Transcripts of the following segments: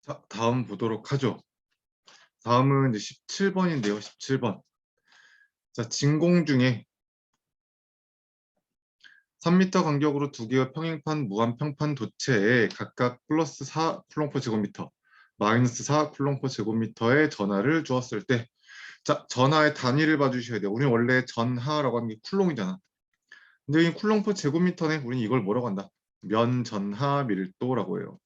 자, 다음 보도록 하죠. 다음은 이제 17번인데요. 17번. 자, 진공 중에 3m 간격으로 두 개의 평행판 무한평판 도체에 각각 플러스 4 쿨롱 per 제곱미터, 마이너스 4 쿨롱 per 제곱미터의 전하를 주었을 때, 자, 전하의 단위를 봐주셔야 돼요. 우리는 원래 전하라고 하는 게 쿨롱이잖아. 근데 이 쿨롱 per 제곱미터네. 우리는 이걸 뭐라고 한다? 면전하 밀도라고 해요.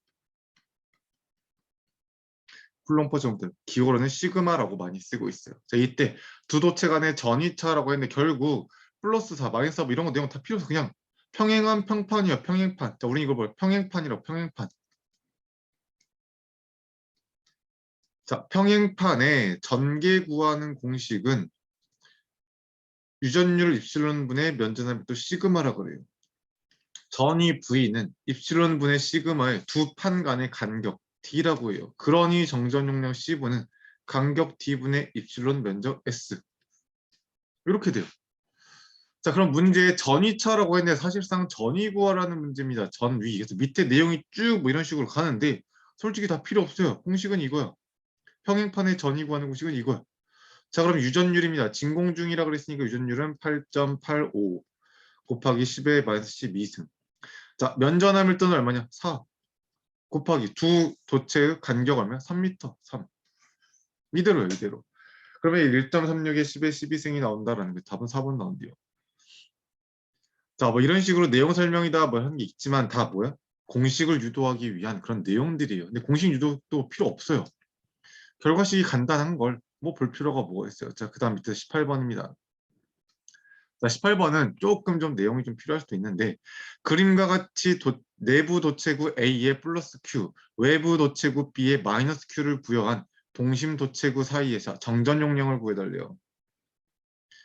쿨롱 퍼 제곱미터, 기호로는 시그마라고 많이 쓰고 있어요. 자, 이때 두 도체 간의 전위차라고 했는데 결국 플러스 4, 마이너스 4 뭐 이런 거 내용 다 필요 없어. 그냥 평행한 평판이야, 평행판. 자, 우리 이거 뭐야? 평행판이라고, 평행판. 자, 평행판의 전개 구하는 공식은 유전율 입실론 분의 면전함 또 시그마라고 그래요. 전위 V는 입실론 분의 시그마의 두 판 간의 간격 D라고 해요. 그러니 정전 용량 C분은 간격 D분의 입실론 면적 S. 이렇게 돼요. 자, 그럼 문제의 전위차라고 했는데 사실상 전위 구하라는 문제입니다. 전위. 그래서 밑에 내용이 쭉 뭐 이런 식으로 가는데 솔직히 다 필요 없어요. 공식은 이거야. 평행판의 전위 구하는 공식은 이거야. 자, 그럼 유전율입니다. 진공중이라고 그랬으니까 유전율은 8.85 곱하기 10의 마이너스 12승. 자, 면전함 밀도는 얼마냐? 4 곱하기 두 도체의 간격 얼마야? 3m. 3. 이대로요, 이대로. 그러면 1.36에 10의 12승이 나온다라는 게 답은 4번 나온대요. 자, 뭐 이런 식으로 내용 설명이다 뭐 하는 게 있지만 다 뭐야? 공식을 유도하기 위한 그런 내용들이에요. 근데 공식 유도도 필요 없어요. 결과식이 간단한 걸 뭐 볼 필요가 뭐가 있어요. 자, 그 다음 밑에 18번입니다. 자, 18번은 조금 좀 내용이 좀 필요할 수도 있는데 그림과 같이 내부 도체구 A의 플러스 Q, 외부 도체구 B의 마이너스 Q를 부여한 동심 도체구 사이에서 정전 용량을 구해달래요.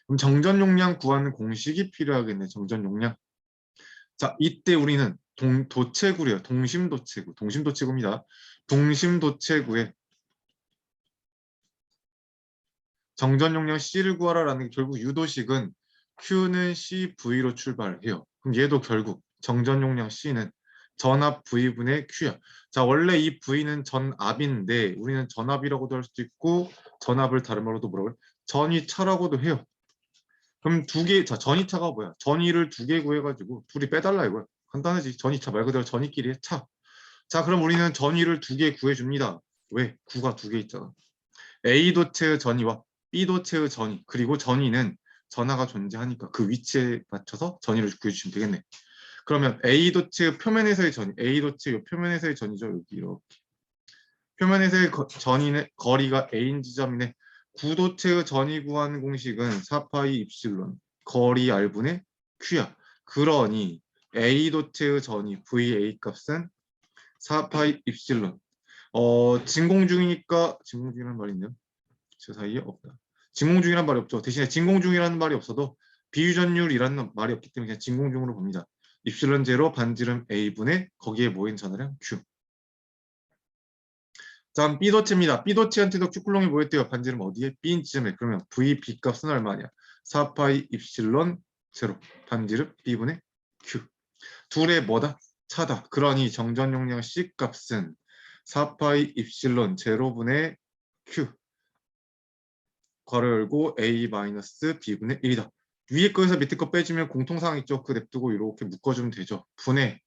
그럼 정전 용량 구하는 공식이 필요하겠네. 정전 용량. 자, 이때 우리는 도체구래요. 동심도체구. 동심도체구입니다. 동심도체구의 정전 용량 C를 구하라라는 게 결국 유도식은 Q는 CV로 출발해요. 그럼 얘도 결국 정전 용량 C는 전압 V분의 Q야. 자, 원래 이 V는 전압인데 우리는 전압이라고도 할 수도 있고 전압을 다른 말로도 뭐라고 해? 전위차라고도 해요. 그럼 두 개, 자, 전위차가 뭐야? 전위를 두 개 구해가지고 둘이 빼달라 이거야. 간단하지. 전위차 말 그대로 전위끼리의 차. 자, 그럼 우리는 전위를 두 개 구해줍니다. 왜? 구가 두 개 있잖아. A 도체의 전위와 B 도체의 전위, 그리고 전위는 전하가 존재하니까 그 위치에 맞춰서 전위를 구해주시면 되겠네. 그러면 A 도체의 표면에서의 전위, A 도체 의 표면에서의 전위죠. 여기 이렇게. 표면에서의 전위는 거리가 A인 지점이네. 구도체의 전위 구하는 공식은 4파이 입실론 거리 R분의 Q야. 그러니 A 도체의 전위 VA 값은 4파이 입실론. 진공중이니까 진공중이라는 말이 있네요. 저 사이에 없다. 진공중이라는 말이 없죠. 대신에 진공중이라는 말이 없어도 비유전율이라는 말이 없기 때문에 그냥 진공중으로 봅니다. 입실론 제로 반지름 A분의 거기에 모인 전하량 Q. 다음 B도체입니다. B도체한테도 Q쿨롱이 모였대요. 반지름 어디에? B인 지점에. 그러면 VB 값은 얼마냐? 4파이 입실론 제로 반지름 B분의 Q. 둘의 뭐다? 차다. 그러니 정전 용량 C 값은 4파이 입실론 제로분의 Q. 괄호 열고 A 마이너스 B분의 1이다. 위에 거에서 밑에 거 빼주면 공통사항 있죠. 그 냅두고 이렇게 묶어주면 되죠. 분의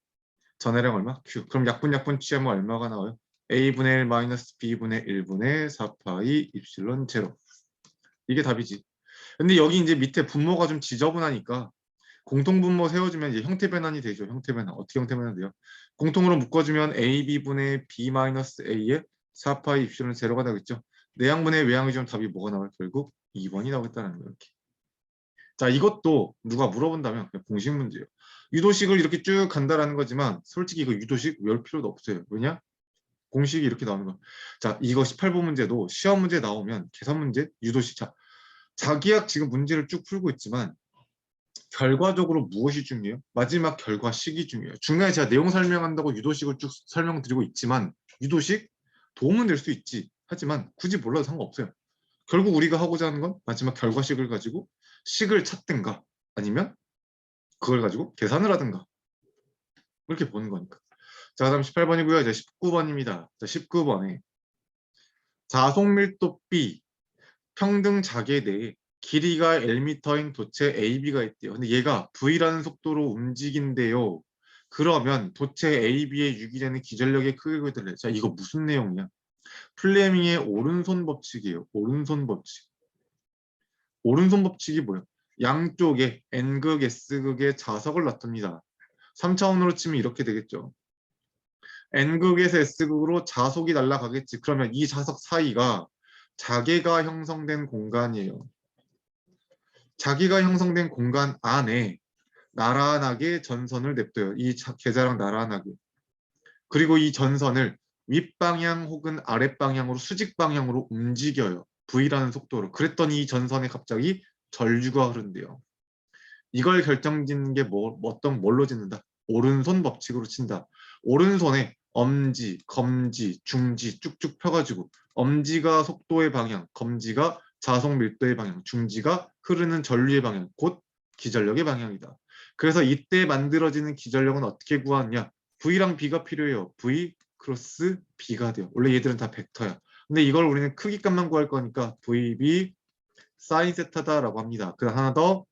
전해량 얼마? Q. 그럼 약분 취하면 얼마가 나와요? A분의 1 마이너스 B분의 1분의 4파이 입실론 제로. 이게 답이지. 근데 여기 이제 밑에 분모가 좀 지저분하니까 공통분모 세워주면 이제 형태 변환이 되죠. 형태 변환. 어떻게 형태 변환이 돼요? 공통으로 묶어주면 AB분의 B 마이너스 A의 4파이 입실론 제로가 나오겠죠. 내양분의 외양의 좀 답이 뭐가 나와요? 결국 2번이 나오겠다는 거예요. 이렇게. 자, 이것도 누가 물어본다면 그냥 공식 문제예요. 유도식을 이렇게 쭉 간다라는 거지만 솔직히 이거 유도식 외울 필요도 없어요. 왜냐? 공식이 이렇게 나오는 거. 자, 이거 18번 문제도 시험 문제 나오면 계산 문제, 유도식. 자, 자기학 지금 문제를 쭉 풀고 있지만 결과적으로 무엇이 중요해요? 마지막 결과식이 중요해요. 중간에 제가 내용 설명한다고 유도식을 쭉 설명드리고 있지만 유도식 도움은 될 수 있지. 하지만 굳이 몰라도 상관없어요. 결국 우리가 하고자 하는 건 마지막 결과식을 가지고 식을 찾든가 아니면 그걸 가지고 계산을 하든가 이렇게 보는 거니까. 자, 그다음 18번이고요. 이제 19번입니다. 자, 19번에 자속 밀도 B 평등 자계 내에 길이가 Lm인 도체 AB가 있대요. 근데 얘가 V라는 속도로 움직인대요. 그러면 도체 AB에 유기되는 기전력의 크기를 들래. 자, 이거 무슨 내용이야? 플레밍의 오른손 법칙이에요. 오른손 법칙. 오른손 법칙이 뭐예요? 양쪽에 N극, S극의 자석을 놔둡니다. 3차원으로 치면 이렇게 되겠죠. N극에서 S극으로 자속이 날아가겠지. 그러면 이 자석 사이가 자개가 형성된 공간이에요. 자기가 형성된 공간 안에 나란하게 전선을 냅둬요. 이 계자랑 나란하게. 그리고 이 전선을 윗방향 혹은 아랫방향으로 수직 방향으로 움직여요. V라는 속도로. 그랬더니 이 전선에 갑자기 전류가 흐른대요. 이걸 결정짓는 게 뭘로 짓는다? 오른손 법칙으로 친다. 오른손에 엄지, 검지, 중지 쭉쭉 펴가지고 엄지가 속도의 방향, 검지가 자속 밀도의 방향, 중지가 흐르는 전류의 방향, 곧 기전력의 방향이다. 그래서 이때 만들어지는 기전력은 어떻게 구하느냐? V랑 B가 필요해요. V 크로스 B가 돼요. 원래 얘들은 다 벡터야. 근데 이걸 우리는 크기값만 구할 거니까 VB 사인 세타다라고 합니다. 그 하나 더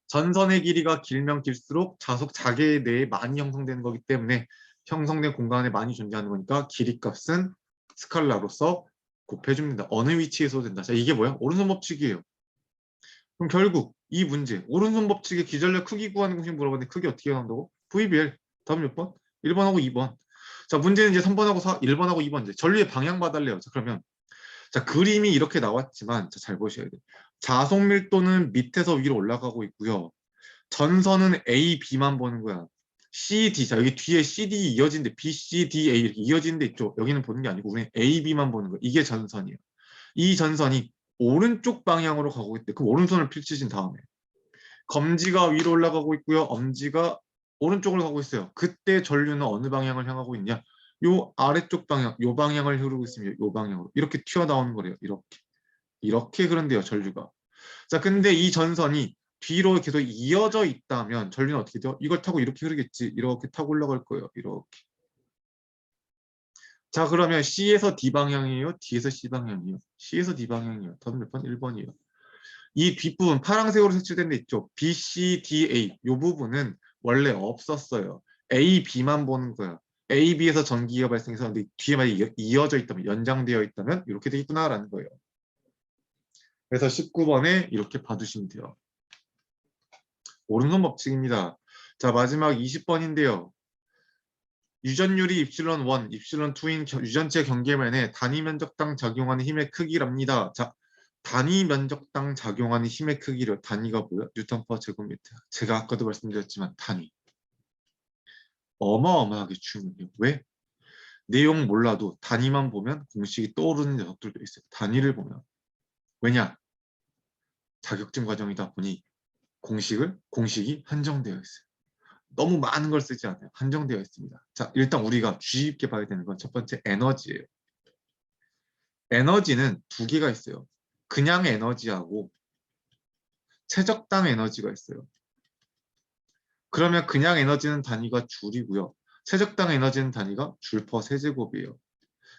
전선의 길이가 길면 길수록 자속 자개 내에 많이 형성되는 거기 때문에 형성된 공간에 많이 존재하는 거니까 길이 값은 스칼라로서 곱해줍니다. 어느 위치에서 된다. 자, 이게 뭐야? 오른손 법칙이에요. 그럼 결국 이 문제 오른손 법칙의 기전력 크기 구하는 공식 물어봤는데 크기 어떻게 나온다고? VBL 다음 몇 번? 1번하고 2번. 자, 문제는 이제 3번하고 1번하고 2번 이제 전류의 방향 봐달래요. 자, 그러면 자, 그림이 이렇게 나왔지만 자, 잘 보셔야 돼요. 자속 밀도는 밑에서 위로 올라가고 있고요. 전선은 A, B만 보는 거야. C, D. 자, 여기 뒤에 C, D 이어진데 B, C, D, A 이렇게 이어지는 데 있죠. 여기는 보는 게 아니고 우리는 A, B만 보는 거야. 이게 전선이에요. 이 전선이 오른쪽 방향으로 가고 있대. 그럼 오른손을 펼치신 다음에 검지가 위로 올라가고 있고요. 엄지가 오른쪽으로 가고 있어요. 그때 전류는 어느 방향을 향하고 있냐? 요 아래쪽 방향, 요 방향을 흐르고 있습니다. 요 방향으로. 이렇게 튀어나오는 거래요. 이렇게. 이렇게 흐른대요, 전류가. 자, 근데 이 전선이 뒤로 계속 이어져 있다면 전류는 어떻게 돼요? 이걸 타고 이렇게 흐르겠지. 이렇게 타고 올라갈 거예요. 이렇게. 자, 그러면 C에서 D 방향이에요? D에서 C 방향이에요? C에서 D 방향이에요. 다음 몇 번? 1번이에요. 이 뒷부분 파란색으로 색칠된 데 있죠. B, C, D, A. 이 부분은 원래 없었어요. A, B만 보는 거야. A, B에서 전기가 발생해서 근데 뒤에만 이어져 있다면, 연장되어 있다면 이렇게 되겠구나라는 거예요. 그래서 19번에 이렇게 봐두시면 돼요. 오른손 법칙입니다. 자, 마지막 20번인데요. 유전율이 입실론 1, 입실론 2인 유전체 경계면에 단위 면적당 작용하는 힘의 크기랍니다. 자, 단위 면적당 작용하는 힘의 크기를 단위가 뭐야? 뉴턴/per 제곱미터. 제가 아까도 말씀드렸지만 단위. 어마어마하게 중요해요. 왜? 내용 몰라도 단위만 보면 공식이 떠오르는 녀석들도 있어요. 단위를 보면. 왜냐? 자격증 과정이다 보니 공식이 한정되어 있어요. 너무 많은 걸 쓰지 않아요. 한정되어 있습니다. 자, 일단 우리가 주의 깊게 봐야 되는 건 첫 번째 에너지예요. 에너지는 두 개가 있어요. 그냥 에너지하고 최적당 에너지가 있어요. 그러면 그냥 에너지는 단위가 줄이고요. 최적당 에너지는 단위가 줄퍼 세제곱이에요.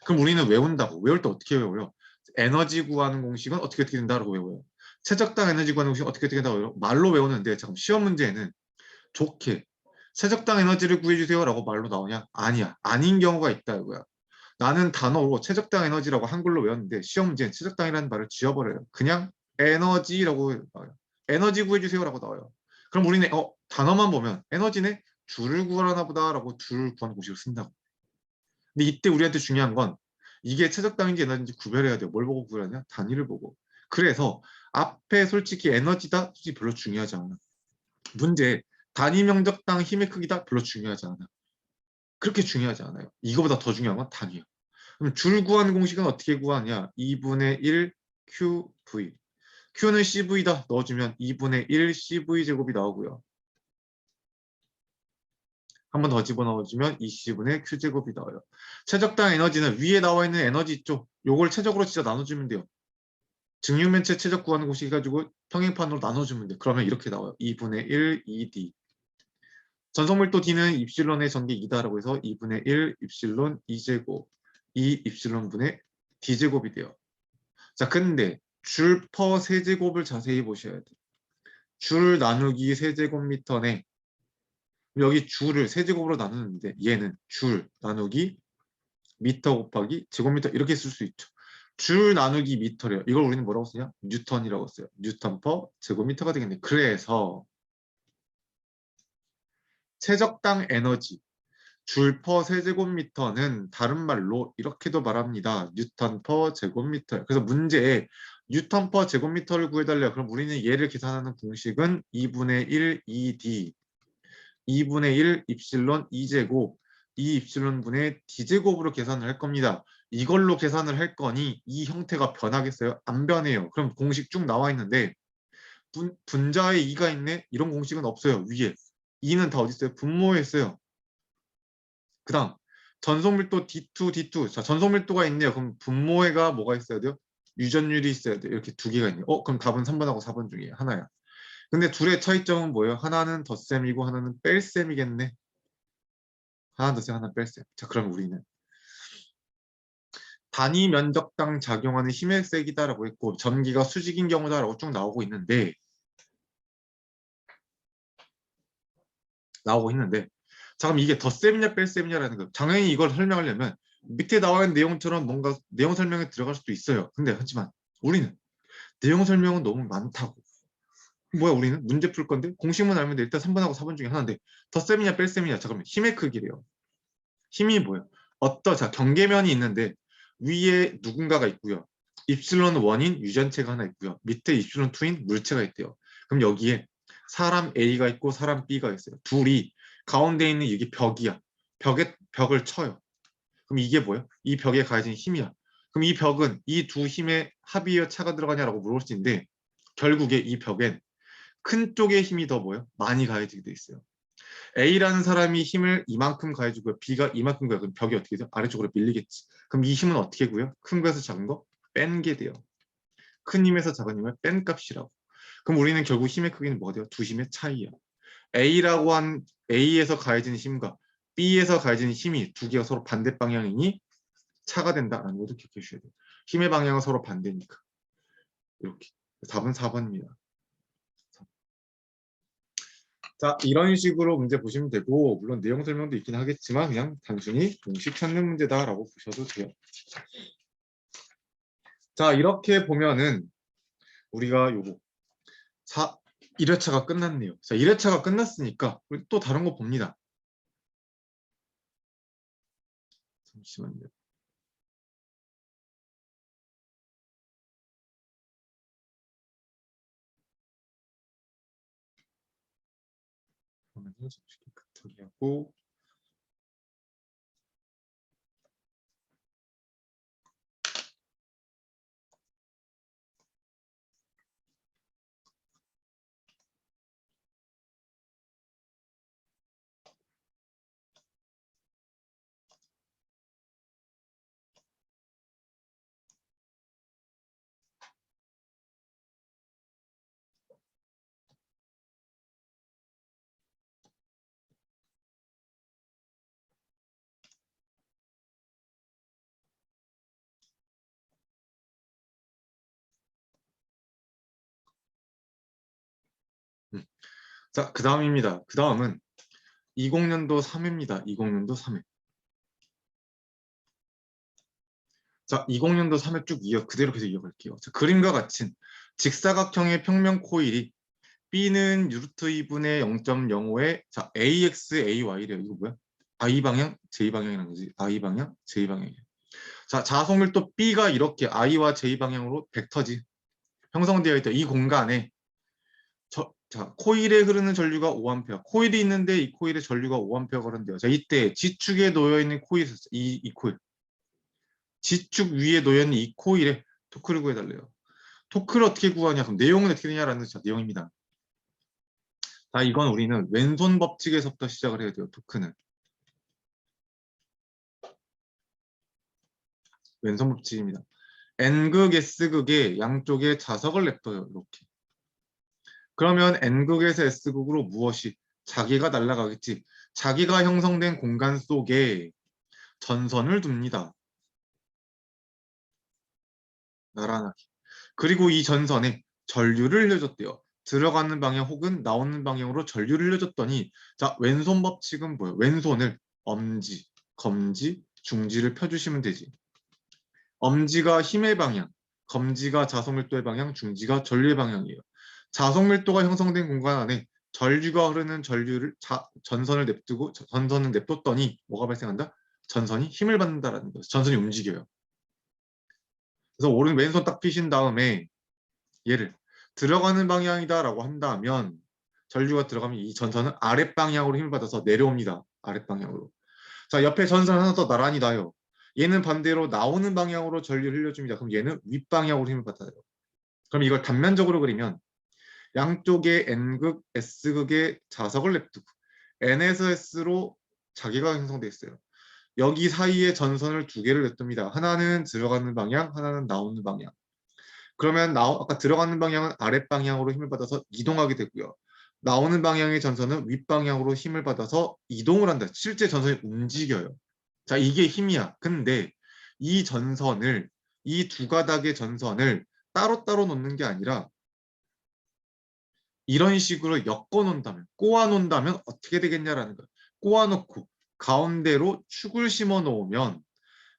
그럼 우리는 외운다고. 외울 때 어떻게 외워요? 에너지 구하는 공식은 어떻게 된다고 외워요. 최적당 에너지 구하는 공식은 어떻게 된다고 외워요. 말로 외우는데 잠깐 시험 문제에는 좋게 최적당 에너지를 구해주세요 라고 말로 나오냐? 아니야. 아닌 경우가 있다 이거야. 나는 단어로 최적당 에너지라고 한글로 외웠는데 시험 문제는 최적당이라는 말을 지워버려요. 그냥 에너지라고 나와요. 에너지 구해주세요라고 나와요. 그럼 우리는 단어만 보면 에너지네 줄을 구하나 보다라고 줄을 구하는 공식을 쓴다고. 근데 이때 우리한테 중요한 건 이게 최적당인지 에너지인지 구별해야 돼요. 뭘 보고 구별하냐? 단위를 보고. 그래서 앞에 솔직히 에너지다 솔직히 별로 중요하지 않아. 문제 단위 면적당 힘의 크기다 별로 중요하지 않아. 그렇게 중요하지 않아요. 이거보다 더 중요한 건 단위예요. 그럼 줄 구하는 공식은 어떻게 구하냐? 2분의 1 QV. Q는 CV다 넣어주면 2분의 1 CV 제곱이 나오고요. 한 번 더 집어넣어주면 2C분의 Q제곱이 나와요. 최적당 에너지는 위에 나와 있는 에너지 있죠? 요걸 최적으로 진짜 나눠주면 돼요. 증육면체 최적 구하는 공식 가지고 평행판으로 나눠주면 돼요. 그러면 이렇게 나와요. 2분의 1 ED. 전속밀도 D는 입실론의 전개 2다라고 해서 2분의 1 입실론 2제곱 2 입실론분의 D제곱이 돼요. 자, 근데 줄 퍼 세제곱을 자세히 보셔야 돼. 줄 나누기 세제곱미터네. 여기 줄을 세제곱으로 나누는데 얘는 줄 나누기 미터 곱하기 제곱미터 이렇게 쓸 수 있죠. 줄 나누기 미터래요. 이걸 우리는 뭐라고 쓰냐? 뉴턴이라고 써요. 뉴턴 퍼 제곱미터가 되겠네. 그래서 최적당 에너지 줄 퍼 세제곱미터는 다른 말로 이렇게도 말합니다. 뉴턴 퍼 제곱미터. 그래서 문제에 뉴턴 퍼 제곱미터를 구해달래요. 그럼 우리는 얘를 계산하는 공식은 2분의 1 2D 2분의 1 입실론 2제곱 2 입실론분의 D제곱으로 계산을 할 겁니다. 이걸로 계산을 할 거니 이 형태가 변하겠어요? 안 변해요. 그럼 공식 쭉 나와 있는데 분자에 2가 있네? 이런 공식은 없어요. 위에 2는 다 어디 있어요? 분모에 있어요. 그 다음 전속밀도 D2, D2. 자, 전속밀도가 있네요. 그럼 분모에가 뭐가 있어야 돼요? 유전율이 있어야 돼요. 이렇게 두 개가 있네요. 그럼 답은 3번하고 4번 중에 하나야. 근데 둘의 차이점은 뭐예요? 하나는 덧셈이고 하나는 뺄셈이겠네. 하나 덧셈, 하나 뺄셈. 자, 그럼 우리는 단위 면적당 작용하는 힘의 세기다라고 했고 전기가 수직인 경우다라고 쭉 나오고 있는데 자, 그럼 이게 덧셈이냐 뺄셈이냐라는 거. 당연히 이걸 설명하려면 밑에 나와 있는 내용처럼 뭔가 내용 설명에 들어갈 수도 있어요. 근데 하지만 우리는 내용 설명은 너무 많다고. 뭐야, 우리는 문제 풀 건데 공식만 알면 돼. 일단 3번하고 4번 중에 하나인데 덧셈이냐 뺄셈이냐. 잠깐만, 힘의 크기래요. 힘이 뭐예요? 자, 경계면이 있는데 위에 누군가가 있고요. 입실론 1인 유전체가 하나 있고요. 밑에 입실론 2인 물체가 있대요. 그럼 여기에 사람 A가 있고 사람 B가 있어요. 둘이 가운데 있는 이게 벽이야. 벽을 쳐요. 그럼 이게 뭐예요? 이 벽에 가해진 힘이야. 그럼 이 벽은 이 두 힘의 합이여 차가 들어가냐라고 물어볼 수 있는데 결국에 이 벽엔 큰 쪽의 힘이 더 뭐예요? 많이 가해지게 돼 있어요. A라는 사람이 힘을 이만큼 가해주고요. B가 이만큼 가해. 그럼 벽이 어떻게 돼요? 아래쪽으로 밀리겠지. 그럼 이 힘은 어떻게 구해요? 큰 거에서 작은 거 뺀 게 돼요. 큰 힘에서 작은 힘을 뺀 값이라고. 그럼 우리는 결국 힘의 크기는 뭐가 돼요? 두 힘의 차이야. A라고 한 A에서 가해지는 힘과 B에서 가해지는 힘이 두 개가 서로 반대 방향이니 차가 된다라는 것도 기억해 주셔야 돼요. 힘의 방향은 서로 반대니까. 이렇게. 답은 4번입니다. 자, 이런 식으로 문제 보시면 되고 물론 내용 설명도 있긴 하겠지만 그냥 단순히 공식 찾는 문제다라고 보셔도 돼요. 자, 이렇게 보면은 우리가 요거 1회차가 끝났네요. 자, 1회차가 끝났으니까 우리 또 다른 거 봅니다. 잠시만요. 그러면은 솔직히 카톡이하고 자, 그 다음입니다. 그 다음은 20년도 3회입니다. 20년도 3회. 자, 20년도 3회 쭉 그대로 계속 이어갈게요. 자, 그림과 같은 직사각형의 평면 코일이 B는 루트 2분의 0.05에 자, AX, AY래요. 이거 뭐야? I 방향, J 방향이라는 거지. I 방향, J 방향이에요. 자, 자속밀도 B가 이렇게 I와 J 방향으로 벡터지 형성되어 있다. 이 공간에 자, 코일에 흐르는 전류가 5A. 코일이 있는데 이 코일의 전류가 5A가 흐른대요. 자, 이때 G축에 놓여 있는 코일, 이 코일. G축 위에 놓여 있는 이 코일에 토크를 구해달래요. 토크를 어떻게 구하냐? 그럼 내용은 어떻게 되냐라는 내용입니다. 자, 이건 우리는 왼손 법칙에서부터 시작을 해야 돼요. 토크는. 왼손 법칙입니다. N극, S극의 양쪽에 자석을 냅둬요. 이렇게. 그러면 N극에서 S극으로 무엇이 자기가 날아가겠지. 자기가 형성된 공간 속에 전선을 둡니다. 나란하게. 그리고 이 전선에 전류를 흘려줬대요. 들어가는 방향 혹은 나오는 방향으로 전류를 흘려줬더니 자, 왼손 법칙은 뭐예요? 왼손을 엄지, 검지, 중지를 펴주시면 되지. 엄지가 힘의 방향, 검지가 자석밀도의 방향, 중지가 전류의 방향이에요. 자석밀도가 형성된 공간 안에 전류가 흐르는 전선을 냅두고 전선을 냅뒀더니 뭐가 발생한다? 전선이 힘을 받는다라는 거죠. 전선이 움직여요. 그래서 왼손 딱 피신 다음에 얘를 들어가는 방향이다라고 한다면 전류가 들어가면 이 전선은 아랫방향으로 힘을 받아서 내려옵니다. 아랫방향으로. 자, 옆에 전선 하나 더 나란히 놔요. 얘는 반대로 나오는 방향으로 전류를 흘려줍니다. 그럼 얘는 윗방향으로 힘을 받아요. 그럼 이걸 단면적으로 그리면 양쪽에 N극, S극의 자석을 냅두고 N에서 S로 자기가 형성돼 있어요. 여기 사이에 전선을 두 개를 냅둡니다. 하나는 들어가는 방향, 하나는 나오는 방향. 그러면 아까 들어가는 방향은 아랫방향으로 힘을 받아서 이동하게 되고요. 나오는 방향의 전선은 윗방향으로 힘을 받아서 이동을 한다. 실제 전선이 움직여요. 자, 이게 힘이야. 근데 이 전선을, 이 두 가닥의 전선을 따로따로 놓는 게 아니라 이런 식으로 엮어 놓는다면, 꼬아 놓는다면 어떻게 되겠냐라는 거예요. 꼬아 놓고 가운데로 축을 심어 놓으면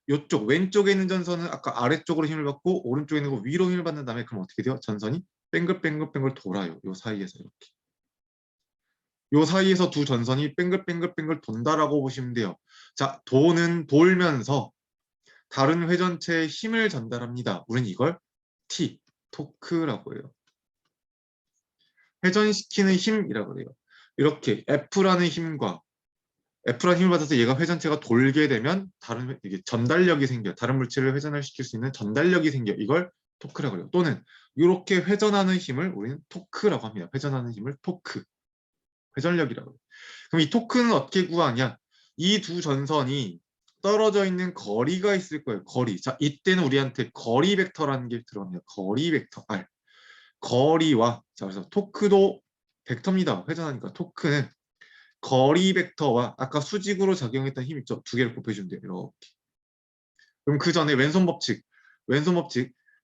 이쪽 왼쪽에 있는 전선은 아까 아래쪽으로 힘을 받고 오른쪽에 있는 거 위로 힘을 받는 다음에 그럼 어떻게 돼요? 전선이 뱅글뱅글뱅글 돌아요. 요 사이에서 이렇게. 요 사이에서 두 전선이 뱅글뱅글뱅글 돈다라고 보시면 돼요. 자, 돌면서 다른 회전체에 힘을 전달합니다. 우리는 이걸 T, 토크라고 해요. 회전시키는 힘이라고 해요. 이렇게 F라는 힘과 F라는 힘을 받아서 얘가 회전체가 돌게 되면 이게 전달력이 생겨요. 다른 물체를 회전시킬 수 있는 전달력이 생겨요. 이걸 토크라고 해요. 또는 이렇게 회전하는 힘을 우리는 토크라고 합니다. 회전하는 힘을 토크, 회전력이라고 해요. 그럼 이 토크는 어떻게 구하냐? 이 두 전선이 떨어져 있는 거리가 있을 거예요. 거리. 자, 이때는 우리한테 거리 벡터라는 게 들어갑니다. 거리 벡터 R. 거리와 자, 그래서 토크도 벡터입니다. 회전하니까 토크는 거리 벡터와 아까 수직으로 작용했던 힘 있죠? 두 개를 곱해주면 돼요. 이렇게. 그럼 그 전에 왼손 법칙.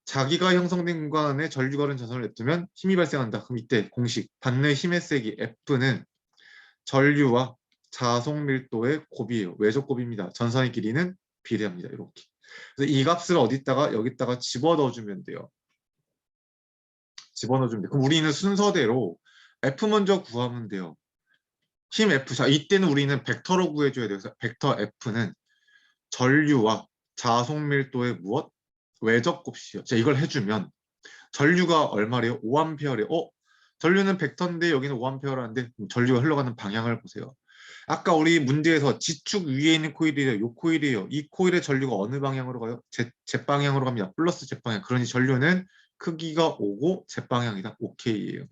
자기가 형성된 공간 안에 전류가 흐르는 전선을 냅두면 힘이 발생한다. 그럼 이때 공식 받는 힘의 세기 F는 전류와 자속 밀도의 곱이에요. 외적 곱입니다. 전선의 길이는 비례합니다. 이렇게. 그래서 이 값을 어디다가 여기다가 집어넣어주면 돼요. 집어넣어주면 돼요. 그럼 우리는 순서대로 F 먼저 구하면 돼요. 힘 F. 자, 이때는 우리는 벡터로 구해줘야 돼요. 그래서 벡터 F는 전류와 자속 밀도의 무엇? 외적 곱이요. 자, 이걸 해주면 전류가 얼마래요? 5A래요. 전류는 벡터인데 여기는 5A라는데 전류가 흘러가는 방향을 보세요. 아까 우리 문제에서 지축 위에 있는 코일이래요. 요 코일이에요. 이 코일의 전류가 어느 방향으로 가요? Z방향으로 갑니다. 플러스 Z방향. 그러니 전류는 크기가 5고 Z방향이다. OK예요.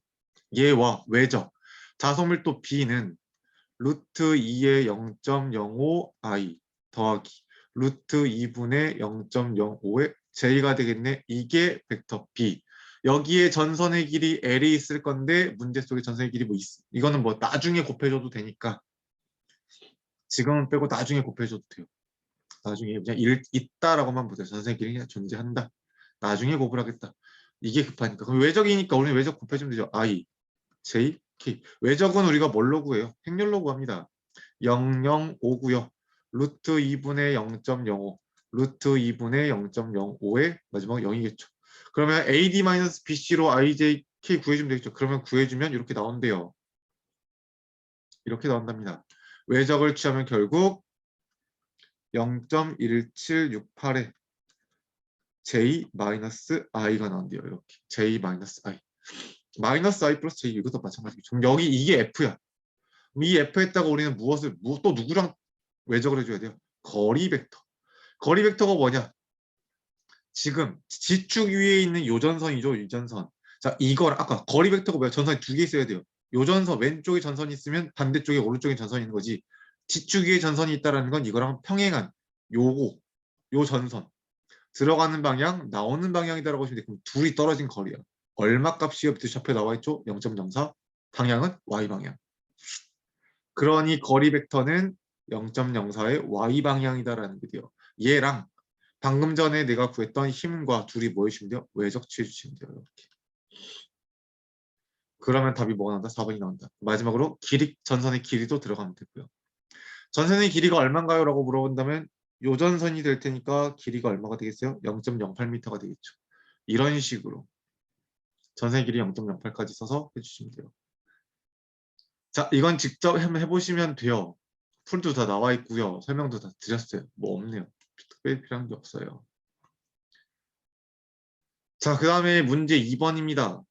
얘와 외적. 자속밀도 B는 루트 2의 0.05i 더하기 루트 2분의 0.05의 j가 되겠네. 이게 벡터 B. 여기에 전선의 길이 L이 있을 건데 문제 속에 전선의 길이 뭐 이거는 뭐 나중에 곱해줘도 되니까 지금은 빼고 나중에 곱해줘도 돼요. 나중에 그냥 있다라고만 보세요. 전선의 길이 그냥 존재한다. 나중에 곱을 하겠다. 이게 급하니까. 그럼 외적이니까 우리는 외적 곱해주면 되죠. I, J, K. 외적은 우리가 뭘로 구해요? 행렬로 구합니다. 005고요. 루트 2분의 0.05 루트 2분의 0.05의 마지막 0이겠죠. 그러면 AD-BC로 IJK 구해주면 되겠죠. 그러면 구해주면 이렇게 나온대요. 이렇게 나온답니다. 외적을 취하면 결국 0.1768의 J-I가 나온대요. 이렇게 J-I 마이너스 I 플러스 J 이것도 마찬가지겠죠. 그럼 여기 이게 F야. 이 F에다가 우리는 또 누구랑 외적을 해줘야 돼요? 거리 벡터. 거리 벡터가 뭐냐? 지금 지축 위에 있는 요전선이죠. 유전선. 자, 이걸 아까 거리 벡터가 뭐야? 전선이 두 개 있어야 돼요. 요전선 왼쪽에 전선이 있으면 반대쪽에 오른쪽에 전선이 있는 거지. 지축 위에 전선이 있다는 건 이거랑 평행한 요 전선. 들어가는 방향, 나오는 방향이다라고 보시면 돼. 그럼 둘이 떨어진 거리야. 얼마 값이요? 밑에 좌표에 나와 있죠? 0.04. 방향은 Y 방향. 그러니 거리 벡터는 0.04의 y 방향이다라는 게 돼요. 얘랑 방금 전에 내가 구했던 힘과 둘이 뭐 해주시면 돼요? 외적취해 주시면 돼요. 이렇게. 그러면 답이 뭐가 나온다? 4번이 나온다. 마지막으로 전선의 길이도 들어가면 되고요. 전선의 길이가 얼마인가요? 라고 물어본다면 요 전선이 될 테니까 길이가 얼마가 되겠어요? 0.08m가 되겠죠. 이런 식으로 전선의 길이 0.08까지 써서 해주시면 돼요. 자, 이건 직접 한번 해보시면 돼요. 풀도 다 나와 있고요. 설명도 다 드렸어요. 뭐 없네요. 특별히 필요한 게 없어요. 자, 그 다음에 문제 2번입니다.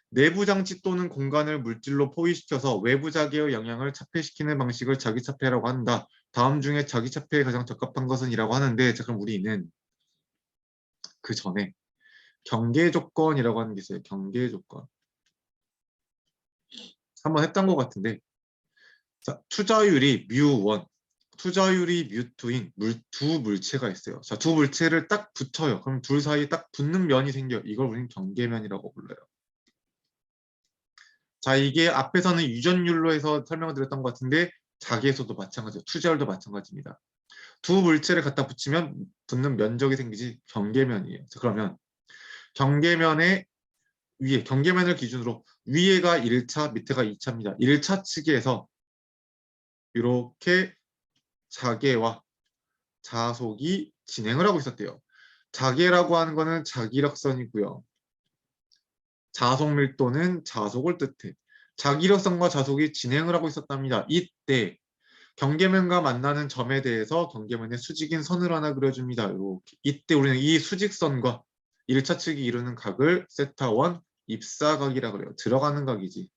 내부 장치 또는 공간을 물질로 포위시켜서 외부 자기의 영향을 차폐시키는 방식을 자기차폐라고 한다. 다음 중에 자기차폐에 가장 적합한 것은 이라고 하는데, 자, 그럼 우리는 그 전에 경계 조건이라고 하는 게 있어요. 경계 조건. 한번 했던 것 같은데, 자, 투자율이 뮤1, 투자율이 뮤2인 두 물체가 있어요. 자, 두 물체를 딱 붙여요. 그럼 둘 사이에 딱 붙는 면이 생겨요. 이걸 우리는 경계면이라고 불러요. 자, 이게 앞에서는 유전율로 해서 설명을 드렸던 것 같은데 자기에서도 마찬가지예요. 투자율도 마찬가지입니다. 두 물체를 갖다 붙이면 붙는 면적이 생기지 경계면이에요. 자, 그러면 경계면의 위에, 경계면을 기준으로 위에가 1차, 밑에가 2차입니다. 1차 측에서 이렇게 자계와 자속이 진행을 하고 있었대요. 자계라고 하는 거는 자기력선이고요. 자속 밀도는 자속을 뜻해. 자기력선과 자속이 진행을 하고 있었답니다. 이때 경계면과 만나는 점에 대해서 경계면의 수직인 선을 하나 그려줍니다. 이렇게. 이때 우리는 이 수직선과 1차 측이 이루는 각을 세타1 입사각이라 그래요. 들어가는 각이지.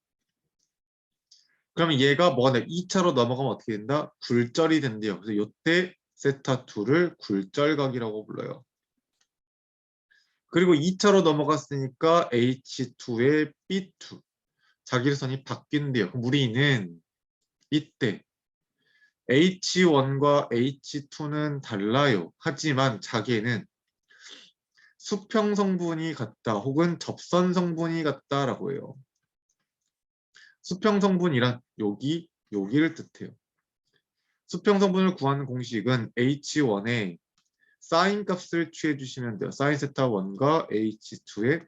그러면 얘가 뭐가 돼? 2차로 넘어가면 어떻게 된다? 굴절이 된대요. 그래서 이때 세타2를 굴절각이라고 불러요. 그리고 2차로 넘어갔으니까 H2의 B2. 자기력선이 바뀐대요. 그럼 우리는 이때 H1과 H2는 달라요. 하지만 자기는 수평 성분이 같다 혹은 접선 성분이 같다라고 해요. 수평 성분이란 여기를 뜻해요. 수평 성분을 구하는 공식은 H1에 사인 값을 취해 주시면 돼요. 사인 세타 1과 H2의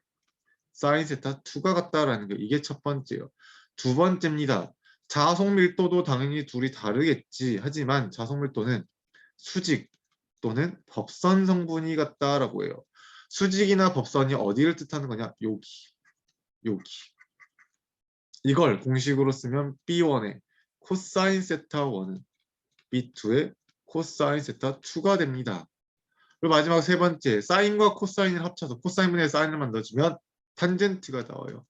사인 세타 2가 같다라는 게 이게 첫 번째예요. 두 번째입니다. 자속 밀도도 당연히 둘이 다르겠지. 하지만 자속 밀도는 수직 또는 법선 성분이 같다라고 해요. 수직이나 법선이 어디를 뜻하는 거냐? 여기. 이걸 공식으로 쓰면 B1의 코사인 세타 1은 B2의 코사인 세타 2가 됩니다. 그리고 마지막 세 번째, 사인과 코사인을 합쳐서 코사인분의 사인을 만들어주면 탄젠트가 나와요.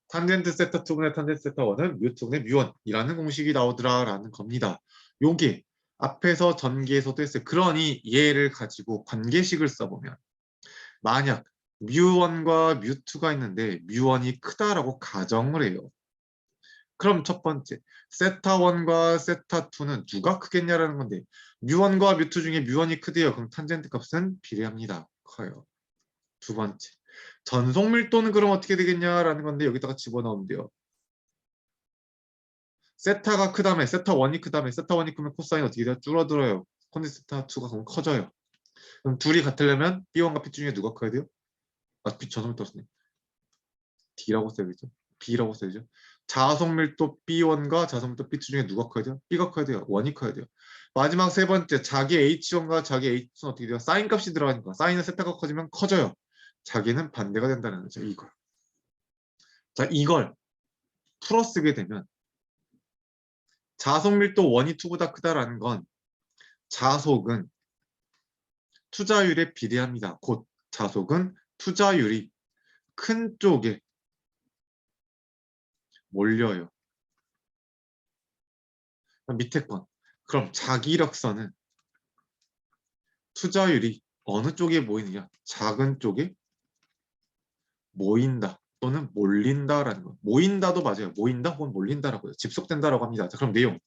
탄젠트 세타 2분의 탄젠트 세타 1은 뮤2분의 뮤1이라는 공식이 나오더라라는 겁니다. 요게 앞에서 전기에서도 했어요. 그러니 얘를 가지고 관계식을 써보면 만약 뮤1과 뮤2가 있는데 뮤1이 크다라고 가정을 해요. 그럼 첫 번째, 세타1과 세타2는 누가 크겠냐라는 건데 뮤1과 뮤2 중에 뮤1이 크대요. 그럼 탄젠트 값은 비례합니다. 커요. 두 번째, 전속 밀도는 그럼 어떻게 되겠냐라는 건데 여기다가 집어넣으면 돼요. 세타가 크다며 세타1이 크다며 세타1이 크면 코사인 어떻게 돼요? 줄어들어요. 근데 세타2가 그럼 커져요. 그럼 둘이 같으려면 B1과 B2 중에 누가 커야 돼요? 아, B 전속 밀도 쓰네. D라고 써야겠죠? B라고 써야죠. 자속 밀도 B1과 자속 밀도 B2 중에 누가 커야 돼요? B가 커야 돼요. 1이 커야 돼요. 마지막 세 번째, 자기 H1과 자기 H2는 어떻게 돼요? 사인 값이 들어가니까 사인은 세타가 커지면 커져요. 자기는 반대가 된다는 거죠. 이걸. 자, 이걸 풀어 쓰게 되면 자속 밀도 1이 2보다 크다라는 건 자속은 투자율에 비례합니다. 곧 자속은 투자율이 큰 쪽에 몰려요. 밑에 건. 그럼 자기력선은 투자율이 어느 쪽에 모이느냐? 작은 쪽에 모인다 또는 몰린다라는 거. 모인다도 맞아요. 모인다 혹은 몰린다라고 해요. 집속된다라고 합니다. 자, 그럼 내용.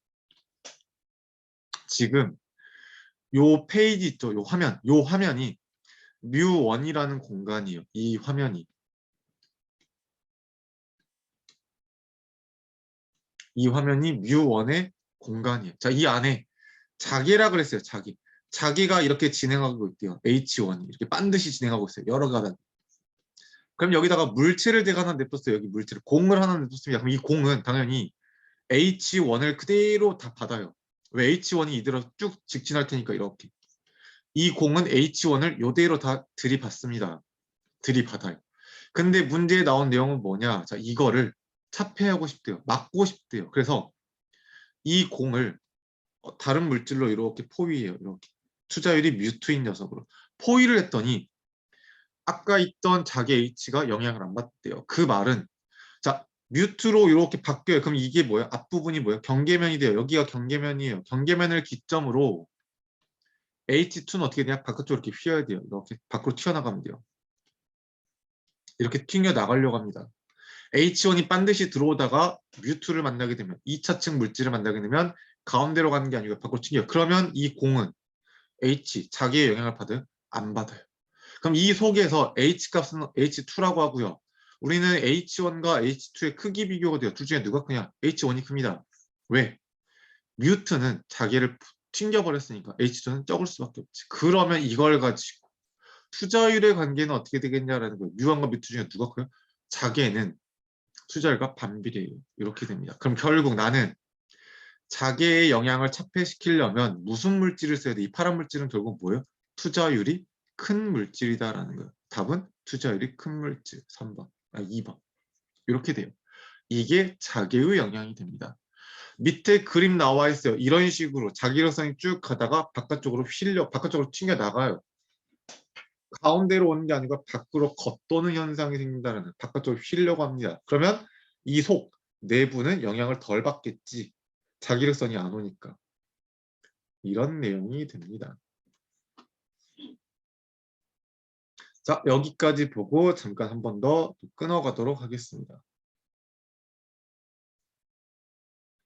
지금 요 페이지 있죠? 요 화면이 뮤1이라는 공간이에요. 이 화면이. 이 화면이 뮤1의 공간이에요. 자, 이 안에 자기라 그랬어요. 자기가 이렇게 진행하고 있대요. H1이 이렇게 반드시 진행하고 있어요. 여러 가닥. 그럼 여기다가 물체를 제가 하나 냅뒀어요. 여기 물체를 공을 하나 냅뒀습니다. 그럼 이 공은 당연히 H1을 그대로 다 받아요. 왜 H1이 이대로 쭉 직진할 테니까 이렇게. 이 공은 H1을 이대로 다 들이받습니다. 들이받아요. 근데 문제에 나온 내용은 뭐냐? 자, 이거를 차폐하고 싶대요. 막고 싶대요. 그래서 이 공을 다른 물질로 이렇게 포위해요. 이렇게. 투자율이 뮤트인 녀석으로. 포위를 했더니 아까 있던 자기 H가 영향을 안 받대요. 그 말은 자, 뮤트로 이렇게 바뀌어요. 그럼 이게 뭐예요? 앞부분이 뭐예요? 경계면이 돼요. 여기가 경계면이에요. 경계면을 기점으로 H2는 어떻게 되냐? 바깥쪽으로 이렇게 휘어야 돼요. 이렇게 밖으로 튀어나가면 돼요. 이렇게 튕겨 나가려고 합니다. H1이 반드시 들어오다가 뮤2를 만나게 되면 2차층 물질을 만나게 되면 가운데로 가는 게 아니고 밖으로 튕겨요. 그러면 이 공은 H, 자기의 영향을 받아요? 안 받아요. 그럼 이 속에서 H 값은 H2라고 하고요. 우리는 H1과 H2의 크기 비교가 돼요. 둘 중에 누가 크냐? H1이 큽니다. 왜? 뮤트는 자기를 튕겨버렸으니까 H2는 적을 수밖에 없지. 그러면 이걸 가지고 투자율의 관계는 어떻게 되겠냐라는 거예요. 뮤1과 뮤2 중에 누가 커요? 자기는 투자율과 반비례해요. 이렇게 됩니다. 그럼 결국 나는 자기의 영향을 차폐시키려면 무슨 물질을 써야 돼? 이 파란 물질은 결국 뭐예요? 투자율이 큰 물질이다라는 거예요. 답은 투자율이 큰 물질 3번, 2번. 이렇게 돼요. 이게 자기의 영향이 됩니다. 밑에 그림 나와 있어요. 이런 식으로 자기력성이 쭉 가다가 바깥쪽으로 바깥쪽으로 튕겨 나가요. 가운데로 오는 게 아니고 밖으로 겉도는 현상이 생긴다는 거예요. 바깥쪽으로 휘려고 합니다. 그러면 이 속 내부는 영향을 덜 받겠지. 자기력선이 안 오니까. 이런 내용이 됩니다. 자, 여기까지 보고 잠깐 한 번 더 끊어가도록 하겠습니다.